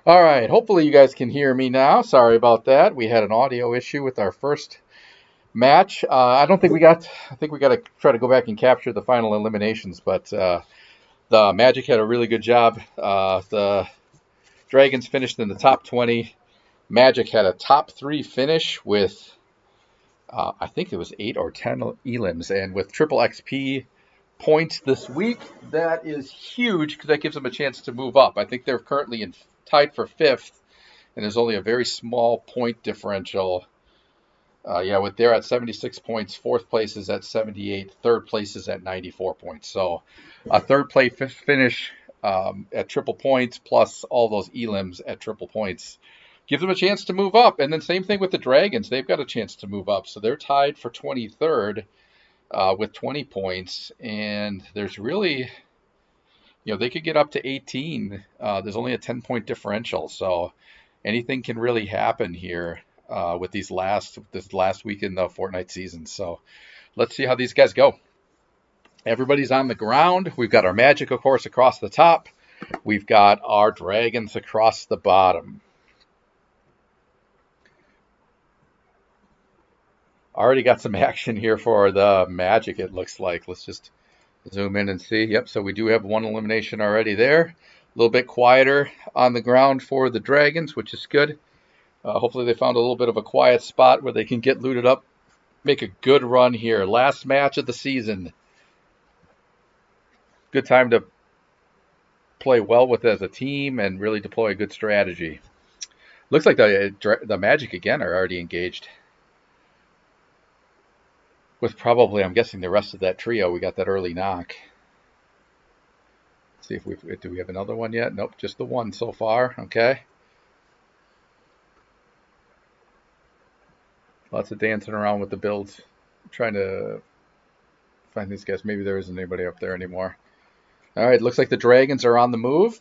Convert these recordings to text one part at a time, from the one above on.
All right, hopefully you guys can hear me now. Sorry about that. We had an audio issue with our first match. I don't think we got. I think we got to try to go back and capture the final eliminations, but the Magic had a really good job. The Dragons finished in the top 20. Magic had a top 3 finish with, I think it was 8 or 10 elims, and with triple XP points this week, that is huge because that gives them a chance to move up. I think they're currently tied for 5th, and there's only a very small point differential. They're at 76 points. 4th place is at 78. 3rd place is at 94 points. So a third place finish at triple points plus all those elims at triple points gives them a chance to move up. And then same thing with the Dragons. They've got a chance to move up. So they're tied for 23rd with 20 points. And there's really, they could get up to 18. There's only a 10-point differential. So anything can really happen here with this last week in the Fortnite season. So let's see how these guys go. Everybody's on the ground. We've got our Magic, of course, across the top. We've got our Dragons across the bottom. Already got some action here for the Magic, it looks like. Let's just zoom in and see. Yep, so we do have one elimination already there. A little bit quieter on the ground for the Dragons, which is good. Hopefully they found a little bit of a quiet spot where they can get looted up, make a good run here. Last match of the season. Good time to play well with as a team and really deploy a good strategy. Looks like the Magic again are already engaged. With probably, I'm guessing, the rest of that trio. We got that early knock. Let's see if do we have another one yet? Nope, just the one so far. Okay. Lots of dancing around with the builds. Trying to find these guys. Maybe there isn't anybody up there anymore. All right, looks like the Dragons are on the move.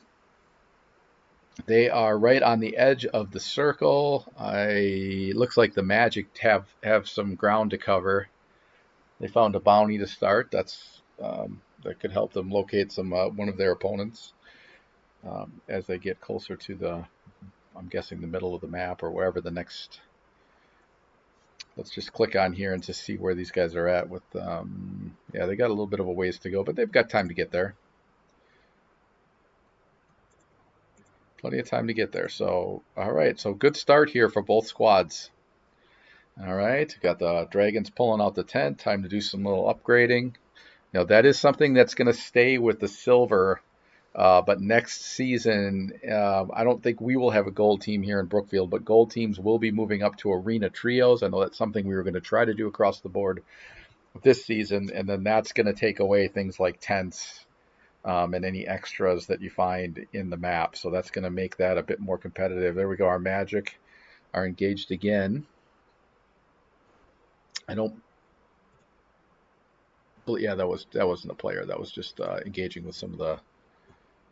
They are right on the edge of the circle. Looks like the Magic have some ground to cover. They found a bounty to start. That could help them locate one of their opponents as they get closer to I'm guessing the middle of the map or wherever the next. Let's just click on here and just see where these guys are at with. They got a little bit of a ways to go, but they've got time to get there. Plenty of time to get there. So, all right. So good start here for both squads. All right. Got the Dragons pulling out the tent. Time to do some little upgrading. That is something that's going to stay with the silver. But next season, I don't think we will have a gold team here in Brookfield, but gold teams will be moving up to arena trios. I know that's something we were going to try to do across the board this season. And then that's going to take away things like tents. And any extras that you find in the map. So that's going to make that a bit more competitive. There we go. Our Magic are engaged again. Yeah, that wasn't a player. That was just engaging with some of the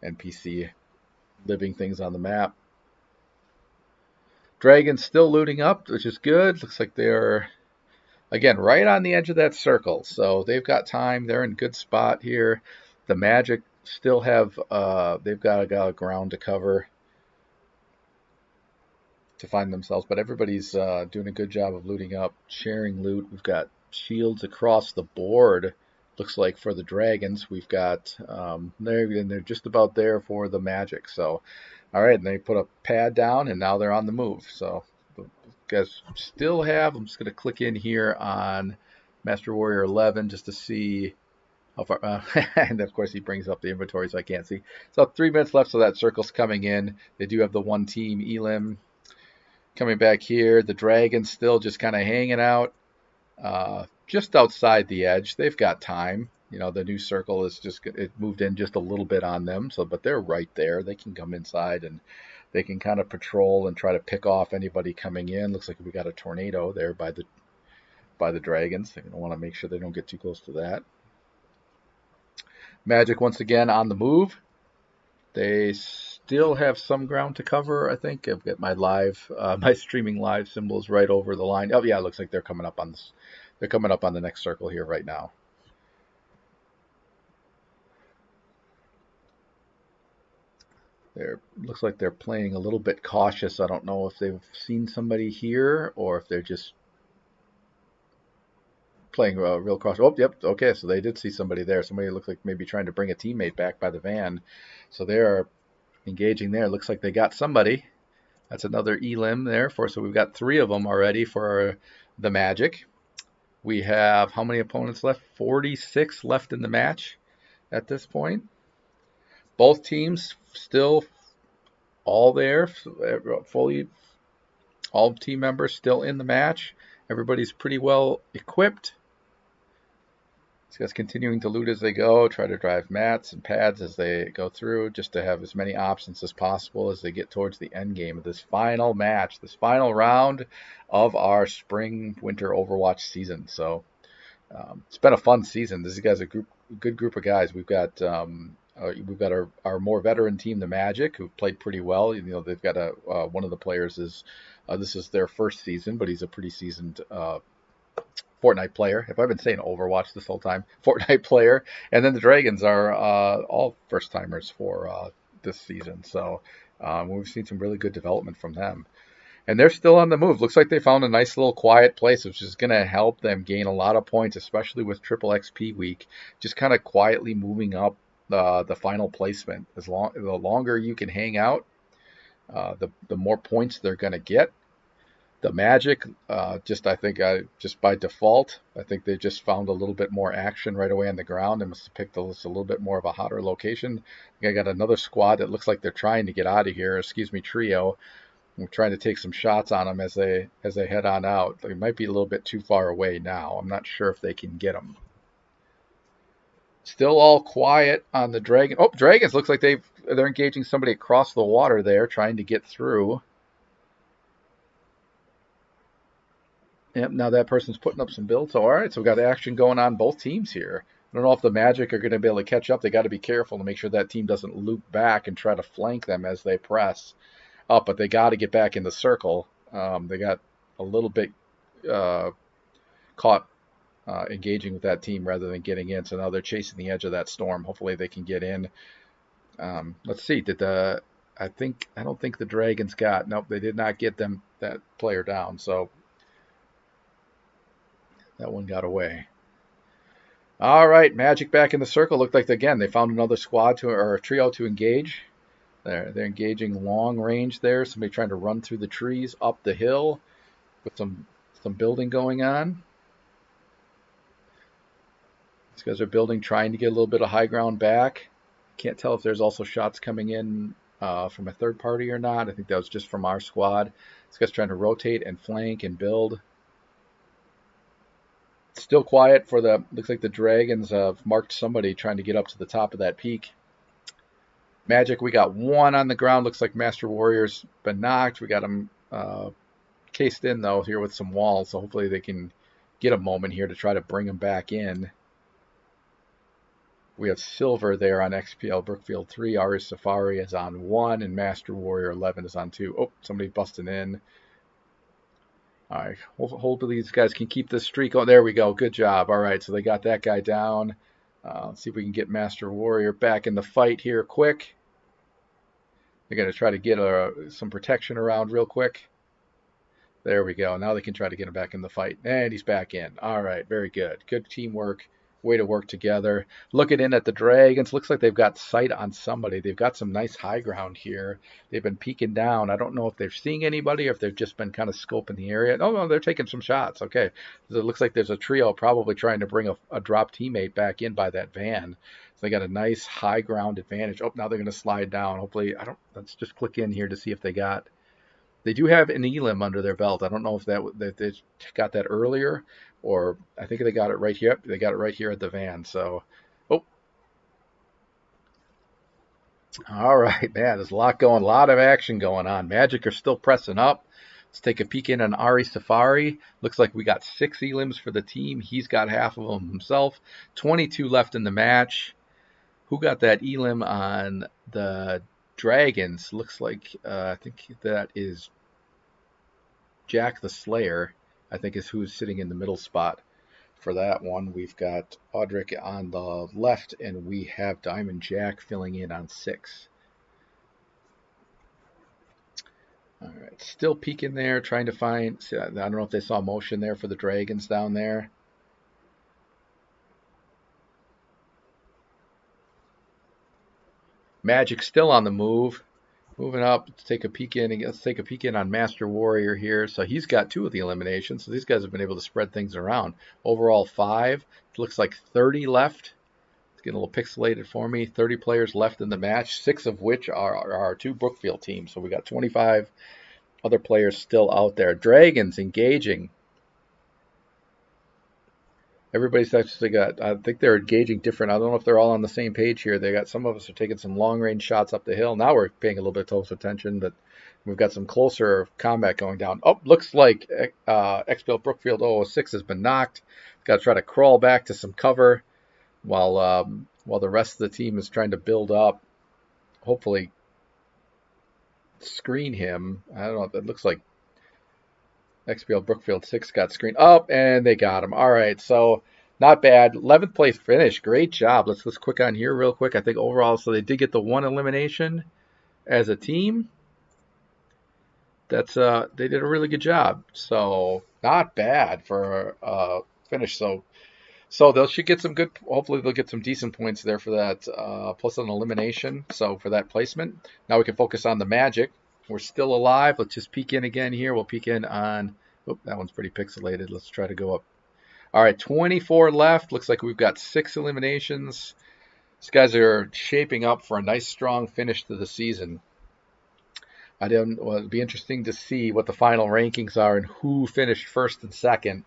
NPC living things on the map. Dragons still looting up, which is good. Looks like they're, again, right on the edge of that circle. So they've got time. They're in good spot here. The Magic still have, they've got a ground to cover to find themselves, but everybody's doing a good job of looting up, sharing loot. We've got shields across the board, looks like, for the Dragons. We've got, they're just about there for the Magic. So, all right, and they put a pad down, and now they're on the move. So, the guys still have, I'm just going to click in here on Master Warrior 11 just to see how far, and of course he brings up the inventory so I can't see. So 3 minutes left, so that circle's coming in. They do have the one team elim coming back here. The Dragons still just kind of hanging out just outside the edge. They've got time. The new circle is it moved in just a little bit on them. So, but they're right there. They can come inside and they can kind of patrol and try to pick off anybody coming in. Looks like we got a tornado there by the Dragons. They're going to want to make sure they don't get too close to that. Magic once again on the move. They still have some ground to cover, I think. I've got my streaming live symbols right over the line. Oh yeah, it looks like they're coming up on this. They're coming up on the next circle here right now. Looks like they're playing a little bit cautious. I don't know if they've seen somebody here or if they're just playing real cautious. Oh, yep. Okay, so they did see somebody there. Somebody looked like maybe trying to bring a teammate back by the van. So they are engaging there. Looks like they got somebody. That's another elim there for. So we've got 3 of them already for the Magic. We have how many opponents left? 46 left in the match at this point. Both teams still all there, fully, all team members still in the match. Everybody's pretty well equipped. These guys continuing to loot as they go, try to drive mats and pads as they go through, just to have as many options as possible as they get towards the end game of this final match, this final round of our spring-winter Overwatch season. So it's been a fun season. This is a good group of guys. We've got our more veteran team, the Magic, who've played pretty well. You know, they've got one of the players is this is their first season, but he's a pretty seasoned Fortnite player. If I've been saying Overwatch this whole time, Fortnite player. And then the Dragons are all first timers for this season. So we've seen some really good development from them. And they're still on the move. Looks like they found a nice little quiet place, which is going to help them gain a lot of points, especially with Triple XP week. Just kind of quietly moving up the final placement. The longer you can hang out, the more points they're going to get. The Magic, just by default, I think they just found a little bit more action right away on the ground. They must have picked a little bit more of a hotter location. I got another squad that looks like they're trying to get out of here. Excuse me, trio. We're trying to take some shots on them as they head on out. They might be a little bit too far away now. I'm not sure if they can get them. Still all quiet on the Dragon. Oh, Dragons looks like they're engaging somebody across the water there, trying to get through. Yep, now that person's putting up some builds. So, all right, so we've got action going on both teams here. I don't know if the Magic are going to be able to catch up. They got to be careful to make sure that team doesn't loop back and try to flank them as they press up, but they got to get back in the circle. They got a little bit caught engaging with that team rather than getting in, so now they're chasing the edge of that storm. Hopefully they can get in. Let's see. I don't think the Dragons got. Nope, they did not get that player down. So that one got away. All right, Magic back in the circle. Looked like again they found another squad or a trio to engage. They're engaging long range there. Somebody trying to run through the trees up the hill with some building going on. These guys are building, trying to get a little bit of high ground back. Can't tell if there's also shots coming in from a third party or not. I think that was just from our squad. This guy's trying to rotate and flank and build. Still quiet for looks like the Dragons have marked somebody trying to get up to the top of that peak. Magic, we got one on the ground. Looks like Master Warrior's been knocked. We got him cased in, though, here with some walls. So hopefully they can get a moment here to try to bring him back in. We have Silver there on XPL Brookfield 3. Ari Safari is on 1, and Master Warrior 11 is on 2. Oh, somebody busting in. All right, hopefully these guys can keep this streak on. There we go. Good job. All right, so they got that guy down. Let's see if we can get Master Warrior back in the fight here quick. They're going to try to get some protection around real quick. There we go. Now they can try to get him back in the fight. And he's back in. All right, very good. Good teamwork. Way to work together. Looking in at the Dragons. Looks like they've got sight on somebody. They've got some nice high ground here. They've been peeking down. I don't know if they're seeing anybody or if they've just been kind of scoping the area. Oh, no, they're taking some shots. Okay. So it looks like there's a trio probably trying to bring a drop teammate back in by that van. So they got a nice high ground advantage. Oh, now they're going to slide down. Hopefully, let's just click in here to see if they do have an elim under their belt. I don't know if they got that earlier, or I think they got it right here. They got it right here at the van. So, oh, all right, man. There's a lot of action going on. Magic are still pressing up. Let's take a peek in on Ari Safari. Looks like we got 6 elims for the team. He's got half of them himself. 22 left in the match. Who got that elim on the Dragons? Looks like I think that is Jack the Slayer, I think, is who's sitting in the middle spot for that one. We've got Audric on the left, and we have Diamond Jack filling in on 6. All right, still peeking there, trying to find. See, I don't know if they saw motion there for the dragons down there. Magic still on the move. Moving up, let's take a peek in. Let's take a peek in on Master Warrior here. So he's got 2 of the eliminations. So these guys have been able to spread things around. Overall 5. It looks like 30 left. It's getting a little pixelated for me. 30 players left in the match, 6 of which are our 2 Brookfield teams. So we got 25 other players still out there. Dragons engaging. Everybody's actually got, I think they're engaging different. I don't know if they're all on the same page here. They got, some of us are taking some long range shots up the hill. Now we're paying a little bit closer attention, but we've got some closer combat going down. Oh, looks like XPL Brookfield 006 has been knocked. Got to try to crawl back to some cover while the rest of the team is trying to build up. Hopefully screen him. I don't know. It looks like XPL Brookfield 6 got screened up, and they got him. All right, so not bad. 11th place finish. Great job. Let's click on here real quick. I think overall, so they did get the 1 elimination as a team. That's they did a really good job. So not bad for finish. So they should get some good. Hopefully they'll get some decent points there for that, plus an elimination. So for that placement, now we can focus on the Magic. We're still alive. Let's just peek in again here. We'll peek in on. Oh, that one's pretty pixelated. Let's try to go up. All right, 24 left. Looks like we've got 6 eliminations. These guys are shaping up for a nice, strong finish to the season. It'd be interesting to see what the final rankings are and who finished first and second.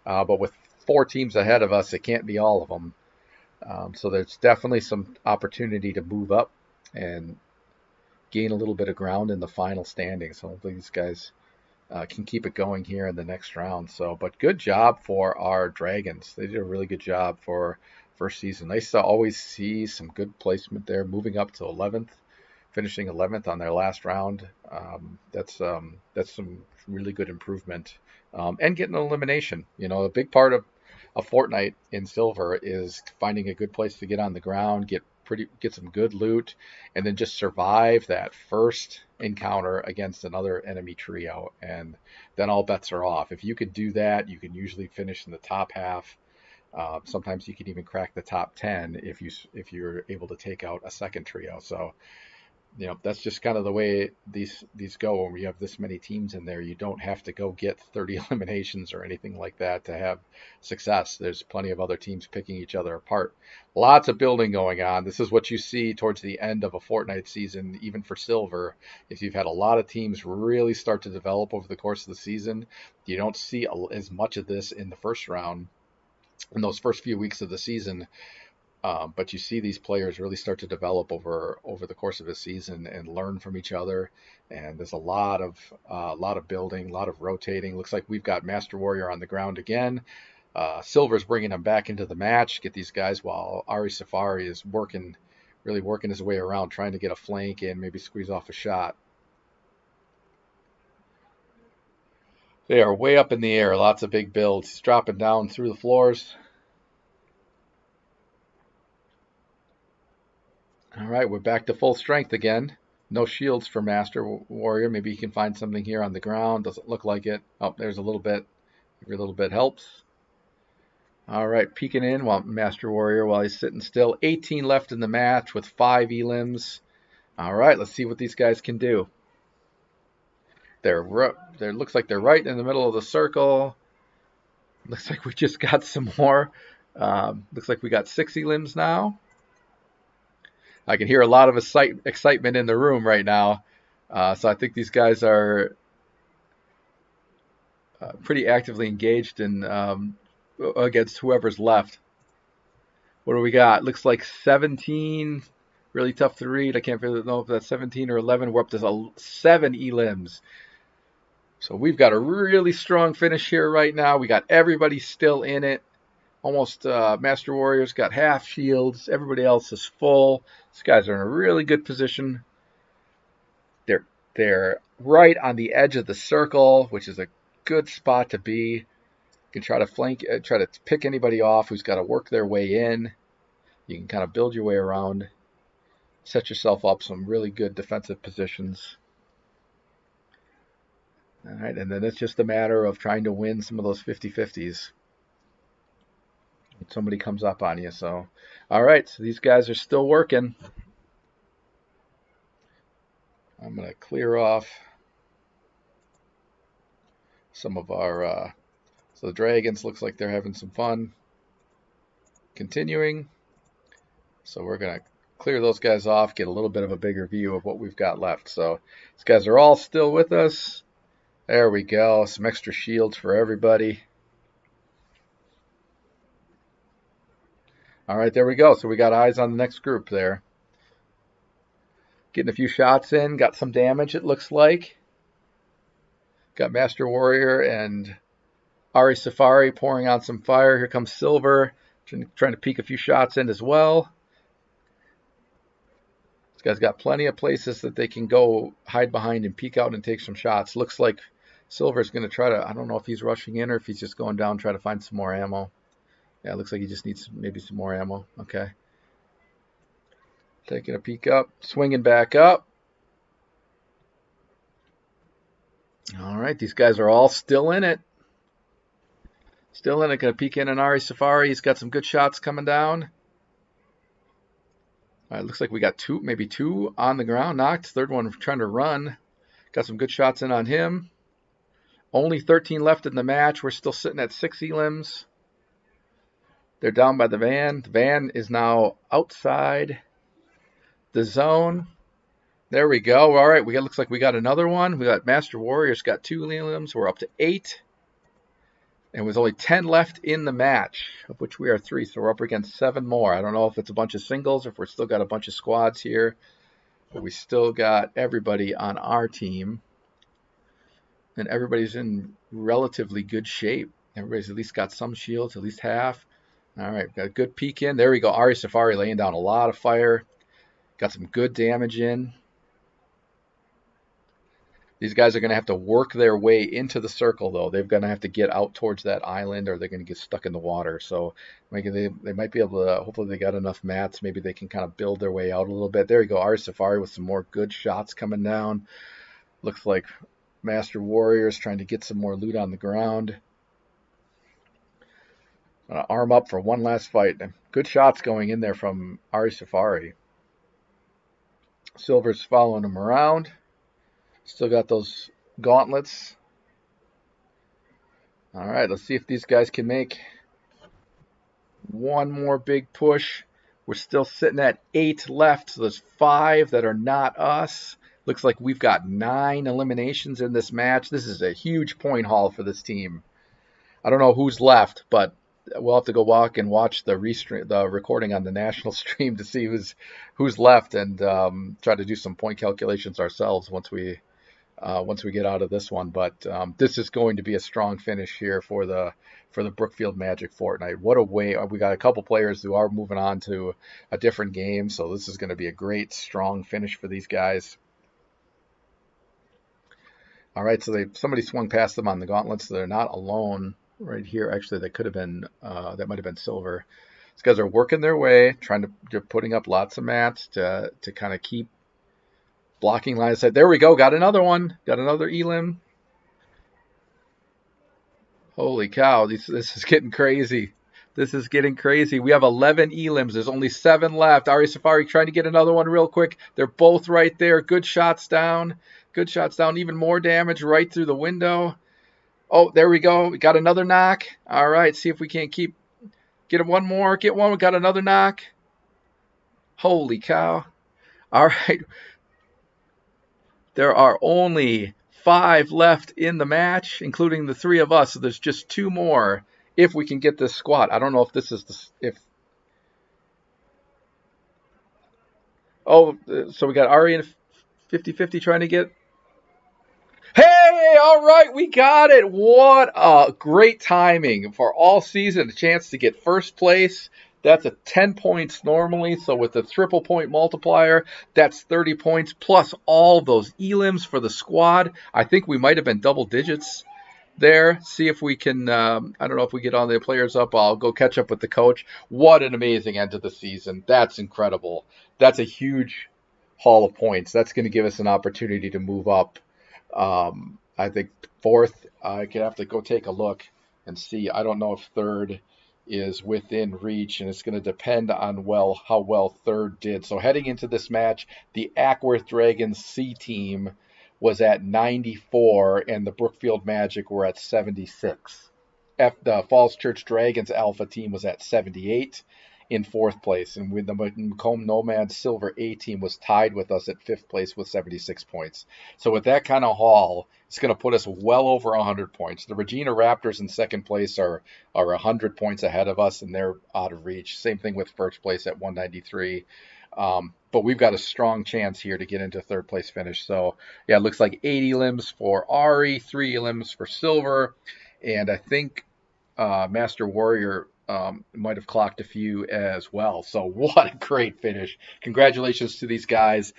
But with 4 teams ahead of us, it can't be all of them. So there's definitely some opportunity to move up and gain a little bit of ground in the final standings. So hopefully these guys can keep it going here in the next round. So, but good job for our Dragons. They did a really good job for first season. Nice to always see some good placement there, moving up to 11th, finishing 11th on their last round. That's some really good improvement, and getting an elimination. You know, a big part of a fortnight in Silver is finding a good place to get on the ground, get some good loot, and then just survive that first encounter against another enemy trio, and then all bets are off. If you could do that, you can usually finish in the top half. Sometimes you can even crack the top 10 if you're able to take out a second trio. So, you know, that's just kind of the way these go. When we have this many teams in there, you don't have to go get 30 eliminations or anything like that to have success. There's plenty of other teams picking each other apart. Lots of building going on. This is what you see towards the end of a Fortnite season, even for Silver. If you've had a lot of teams really start to develop over the course of the season, you don't see as much of this in the first round, in those first few weeks of the season. But you see these players really start to develop over the course of a season and learn from each other. And there's a lot of building, a lot of rotating. Looks like we've got Master Warrior on the ground again. Silver's bringing him back into the match, get these guys, while Ari Safari is really working his way around, trying to get a flank and maybe squeeze off a shot. They are way up in the air. Lots of big builds. He's dropping down through the floors. All right, we're back to full strength again. No shields for Master Warrior. Maybe he can find something here on the ground. Doesn't look like it. Oh, there's a little bit. Every little bit helps. All right, peeking in while Master Warrior while he's sitting still. 18 left in the match with 5 elims. All right, let's see what these guys can do. They're looks like they're right in the middle of the circle. Looks like we just got some more. Looks like we got 6 elims now. I can hear a lot of excitement in the room right now. So I think these guys are pretty actively engaged in against whoever's left. What do we got? Looks like 17. Really tough to read. I can't really know if that's 17 or 11. We're up to 7 elims. So we've got a really strong finish here right now. We got everybody still in it. Almost Master Warrior's got half shields. Everybody else is full. These guys are in a really good position. They're right on the edge of the circle, which is a good spot to be. You can try to flank, try to pick anybody off who's got to work their way in. You can kind of build your way around, set yourself up some really good defensive positions. All right, and then it's just a matter of trying to win some of those 50-50s. Somebody comes up on you. So, all right, so these guys are still working. I'm going to clear off some of our, so the dragons looks like they're having some fun. Continuing. So we're going to clear those guys off, get a little bit of a bigger view of what we've got left. So these guys are all still with us. There we go. Some extra shields for everybody. All right, there we go. So we got eyes on the next group there. Getting a few shots in. Got some damage, it looks like. Got Master Warrior and Ari Safari pouring on some fire. Here comes Silver, trying to peek a few shots in as well. This guy's got plenty of places that they can go hide behind and peek out and take some shots. Looks like Silver's going to try to, I don't know if he's rushing in or if he's just going down trying to find some more ammo. Yeah, it looks like he just needs maybe some more ammo. Okay. Taking a peek up, swinging back up. All right, these guys are all still in it. Still in it. Going to peek in an Ari Safari. He's got some good shots coming down. All right, looks like we got two, maybe two on the ground knocked. Third one trying to run. Got some good shots in on him. Only 13 left in the match. We're still sitting at 6 elims. They're down by the van. The van is now outside the zone. There we go. All right, looks like we got another one. We got Master Warrior's got 2 elims. We're up to 8. And with only 10 left in the match, of which we are 3, so we're up against 7 more. I don't know if it's a bunch of singles, or if we're still got a bunch of squads here. But we still got everybody on our team. And everybody's in relatively good shape. Everybody's at least got some shields, at least half. All right, got a good peek in. There we go. Ari Safari laying down a lot of fire. Got some good damage in. These guys are going to have to work their way into the circle, though. They're going to have to get out towards that island, or they're going to get stuck in the water. So maybe they might be able to, hopefully they got enough mats. Maybe they can kind of build their way out a little bit. There you go. Ari Safari with some more good shots coming down. Looks like Master Warrior is trying to get some more loot on the ground. Arm up for one last fight. Good shots going in there from Ari Safari. Silver's following him around. Still got those gauntlets. All right, let's see if these guys can make one more big push. We're still sitting at 8 left, so there's 5 that are not us. Looks like we've got 9 eliminations in this match. This is a huge point haul for this team. I don't know who's left, but we'll have to go walk and watch the recording on the national stream to see who's left, and try to do some point calculations ourselves once we get out of this one. But this is going to be a strong finish here for the Brookfield Magic Fortnite. What a way! We got a couple players who are moving on to a different game, so this is going to be a great, strong finish for these guys. All right, so somebody swung past them on the gauntlets, so they're not alone right here. Actually, that could have been that might have been Silver. These guys are working their way, they're putting up lots of mats to kind of keep blocking line of sight. There we go. Got another one. Got another elim. Holy cow. This is getting crazy. This is getting crazy. We have 11 elims. There's only 7 left. Ari Safari trying to get another one real quick. They're both right there. Good shots down. Good shots down. Even more damage right through the window. Oh, there we go. We got another knock. All right. See if we can't get one more. Get one. We got another knock. Holy cow. All right. There are only 5 left in the match, including the 3 of us. So there's just 2 more if we can get this squad. I don't know if this is so we got Ari and 50-50 trying to get. Hey, all right, we got it. What a great timing for all season. A chance to get first place. That's a 10 points normally, so with the triple point multiplier, that's 30 points plus all those elims for the squad. I think we might have been double digits there. See if we can, I don't know if we get all the players up. I'll go catch up with the coach. What an amazing end to the season. That's incredible. That's a huge haul of points. That's going to give us an opportunity to move up I think fourth, I could have to go take a look and see. I don't know if third is within reach, and it's going to depend on how well third did. So heading into this match, the Ackworth Dragons C team was at 94, and the Brookfield Magic were at 76. The Falls Church Dragons Alpha team was at 78 in fourth place, and with the Macomb Nomads Silver A team was tied with us at fifth place with 76 points. So with that kind of haul, it's going to put us well over 100 points. The Regina Raptors in second place are 100 points ahead of us, and they're out of reach. Same thing with first place at 193. But we've got a strong chance here to get into third place finish. So yeah, it looks like 80 limbs for Ari, 3 limbs for Silver, and I think Master Warrior might have clocked a few as well. So what a great finish. Congratulations to these guys.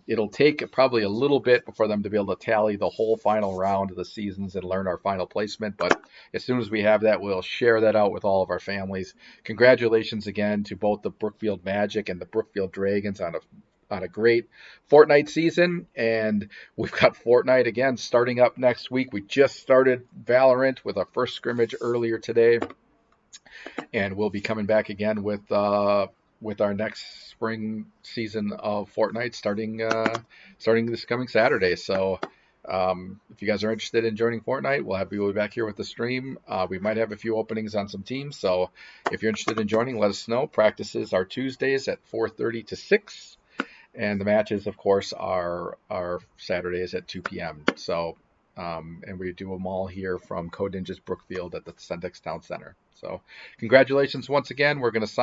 It'll take probably a little bit for them to be able to tally the whole final round of the seasons and learn our final placement. But as soon as we have that, we'll share that out with all of our families. Congratulations again to both the Brookfield Magic and the Brookfield Dragons on a great Fortnite season, and we've got Fortnite again starting up next week. We just started Valorant with our first scrimmage earlier today, and we'll be coming back again with our next spring season of Fortnite starting this coming Saturday. So if you guys are interested in joining Fortnite, we'll be back here with the stream. We might have a few openings on some teams, so if you're interested in joining, let us know. Practices are Tuesdays at 4:30 to 6. And the matches, of course, are Saturdays at 2 p.m. So, and we do them all here from Code Ninjas Brookfield at the Sendex Town Center. So, congratulations once again. We're going to sign